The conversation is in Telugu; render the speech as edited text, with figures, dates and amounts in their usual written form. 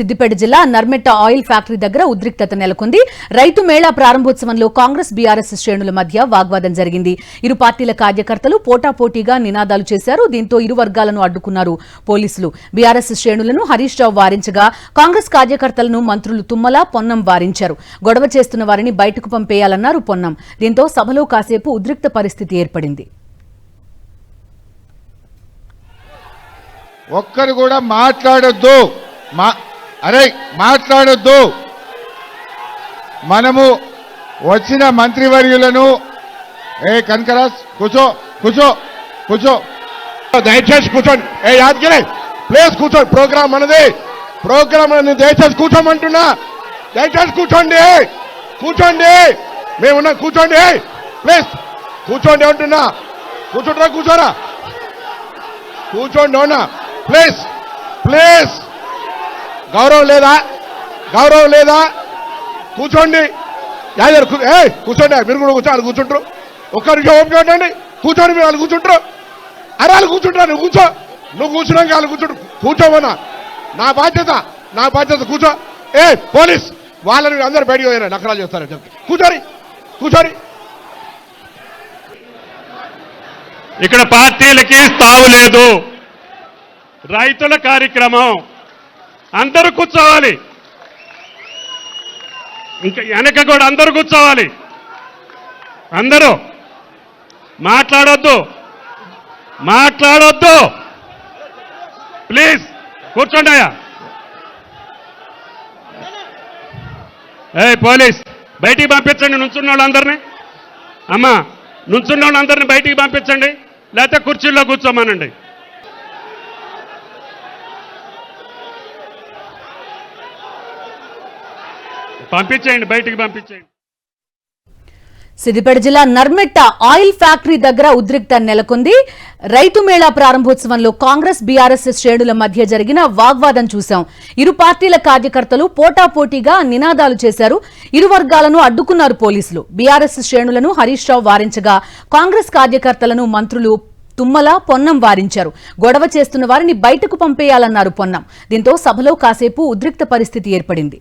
సిద్దిపేట జిల్లా నర్మెట్ట ఆయిల్ ఫ్యాక్టరీ దగ్గర ఉద్రిక్తత నెలకొంది. రైతు మేళా ప్రారంభోత్సవంలో కాంగ్రెస్ బీఆర్ఎస్ శ్రేణుల మధ్య వాగ్వాదం జరిగింది. ఇరు పార్టీల కార్యకర్తలు పోటాపోటీగా నినాదాలు చేశారు. దీంతో ఇరు వర్గాలను అడ్డుకున్నారు పోలీసులు. బీఆర్ఎస్ శ్రేణులను హరీష్ రావు వారించగా కాంగ్రెస్ కార్యకర్తలను మంత్రులు తుమ్మల, పొన్నం వారించారు. గొడవ చేస్తున్న వారిని బయటకు పంపేయాలన్నారు పొన్నం. దీంతో సభలో కాసేపు ఉద్రిక్త పరిస్థితి ఏర్పడింది. ఒక్కరు కూడా మాట్లాడొద్దు, మాట్లాడొద్దు. మనము వచ్చిన మంత్రివర్యులను కనకరాజ్ కూర్చో కూర్చో కూర్చో దయచేసి కూర్చోండి. యాదగిరి ప్లీజ్ కూర్చోండి. ప్రోగ్రామ్ అనేది దయచేసి కూర్చోమంటున్నా. దయచేసి కూర్చోండి, కూర్చోండి. మేమున్నా కూర్చోండి, ప్లీజ్ కూర్చోండి అంటున్నా. కూర్చోండి, కూర్చోరా, కూర్చోండి అవునా. ప్లీజ్ ప్లీజ్ గౌరవం లేదా? గౌరవం లేదా? కూర్చోండి. కూర్చోండి. మీరు కూడా కూర్చో. వాళ్ళు కూర్చుంటారు. ఒక్కరికి ఓపికండి. కూర్చోండి. మీరు వాళ్ళు కూర్చుంటారు. అరే వాళ్ళు కూర్చుంటారు. నువ్వు కూర్చో. నువ్వు కూర్చున్నాక వాళ్ళు కూర్చుంటారు. కూర్చోమన్నా. నా బాధ్యత కూర్చో. పోలీస్ వాళ్ళని అందరూ బయటకు పోయారు. నకరాలు చేస్తారని చెప్పి కూర్చోని కూర్చోని. ఇక్కడ పార్టీలకి స్థావు లేదు. రైతుల కార్యక్రమం అందరూ కూర్చోవాలి. ఇంకా వెనక కూడా అందరూ కూర్చోవాలి. అందరూ మాట్లాడొద్దు ప్లీజ్ కూర్చోండి. అయ్యా పోలీస్ బయటికి పంపించండి నుంచున్న వాళ్ళందరినీ. అమ్మా నుంచున్న వాళ్ళందరినీ బయటికి పంపించండి, లేకపోతే కుర్చీల్లో కూర్చోమనండి. పంపించేయండి, బయటికి పంపించేయండి. సిద్దిపేట జిల్లా నర్మెట్ట ఆయిల్ ఫ్యాక్టరీ దగ్గర ఉద్రిక్త నెలకొంది. రైతు మేళా ప్రారంభోత్సవంలో కాంగ్రెస్ బీఆర్ఎస్ శ్రేణుల మధ్య జరిగిన వాగ్వాదం చూశాం. ఇరు పార్టీల కార్యకర్తలు పోటాపోటీగా నినాదాలు చేశారు. ఇరు వర్గాలను అడ్డుకున్నారు పోలీసులు. బీఆర్ఎస్ శ్రేణులను హరీష్ రావు వారించగా కాంగ్రెస్ కార్యకర్తలను మంత్రులు తుమ్మల, పొన్నం వారించారు. గొడవ చేస్తున్న వారిని బయటకు పంపేయాలన్నారు పొన్నం. దీంతో సభలో కాసేపు ఉద్రిక్త పరిస్థితి ఏర్పడింది.